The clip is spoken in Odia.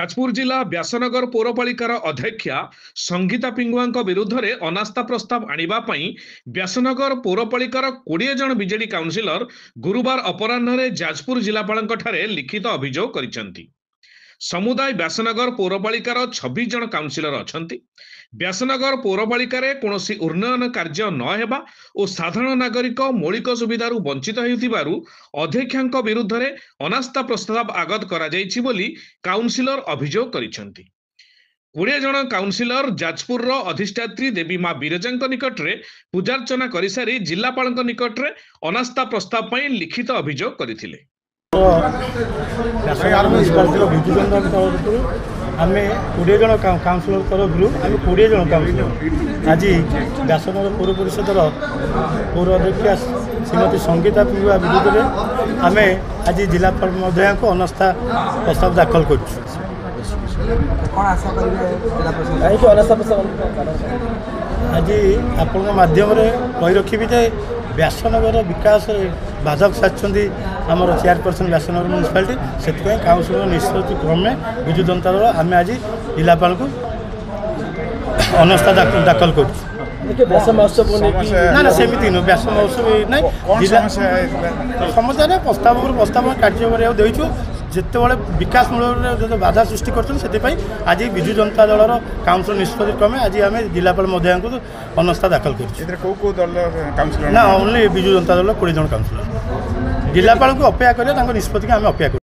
ଯାଜପୁର ଜିଲ୍ଲା ବ୍ୟାସନଗର ପୌରପାଳିକାର ଅଧ୍ୟକ୍ଷା ସଂଗୀତା ପିଙ୍ଗୁଆଙ୍କ ବିରୁଦ୍ଧରେ ଅନାସ୍ଥା ପ୍ରସ୍ତାବ ଆଣିବା ପାଇଁ ବ୍ୟାସନଗର ପୌରପାଳିକାର 20 ଜଣ ବିଜେଡି କାଉନସିଲର ଗୁରୁବାର ଅପରାହ୍ନରେ ଯାଜପୁର ଜିଲ୍ଲାପାଳଙ୍କଠାରେ ଲିଖିତ ଅଭିଯୋଗ କରିଛନ୍ତି। ସମୁଦାୟ ବ୍ୟାସନଗର ପୌରପାଳିକାର 26 ଜଣ କାଉନସିଲର ଅଛନ୍ତି। ବ୍ୟାସନଗର ପୌରପାଳିକାରେ କୌଣସି ଉନ୍ନୟନ କାର୍ଯ୍ୟ ନ ହେବା ଓ ସାଧାରଣ ନାଗରିକ ମୌଳିକ ସୁବିଧାରୁ ବଞ୍ଚିତ ହେଉଥିବାରୁ ଅଧ୍ୟକ୍ଷାଙ୍କ ବିରୁଦ୍ଧରେ ଅନାସ୍ଥା ପ୍ରସ୍ତାବ ଆଗତ କରାଯାଇଛି ବୋଲି କାଉନସିଲର ଅଭିଯୋଗ କରିଛନ୍ତି। 20 ଜଣ କାଉନସିଲର ଯାଜପୁରର ଅଧିଷ୍ଠାତ୍ରୀ ଦେବୀ ମା ବିରଜାଙ୍କ ନିକଟରେ ପୂଜାର୍ଚ୍ଚନା କରିସାରି ଜିଲ୍ଲାପାଳଙ୍କ ନିକଟରେ ଅନାସ୍ଥା ପ୍ରସ୍ତାବ ପାଇଁ ଲିଖିତ ଅଭିଯୋଗ କରିଥିଲେ। आम 20 जन काउनसिलर तरफ आम 20 जन काउनसिलर आज व्यासनगर पौर परिषदर पौर अध्यक्षा श्रीमती संगीता पिंगुआ विरुद्ध में आम आज जिलापाल महोदया को अनास्था प्रस्ताव दाखल कर आज आपण माध्यम कही रखी जे व्यासनगर विकास बाधक साधुंट आमर चेयरपर्सन व्यासनगर म्यूनिसिपालिटी से काउनसिलर निष्पत्ति क्रमे विजु जनता दल आम आज जिलापाल को अनास्था दाखल कर ना सेमती नुह व्यास महोत्सव ना समस्या प्रस्ताव प्रस्ताव कार्य देचु जिते बड़े विकासमूलक जो बाधा सृष्टि कर आज विजु जनता दल काउनसिल निष्पत्ति क्रमे आज आम जिलापाल महोदया को अनास्था दाखल कर ओनली विजु जनता दल 20 जन काउनसिलर जिलापाल को अपेक्षा करें निष्पत्ति आम अपेक्षा कर।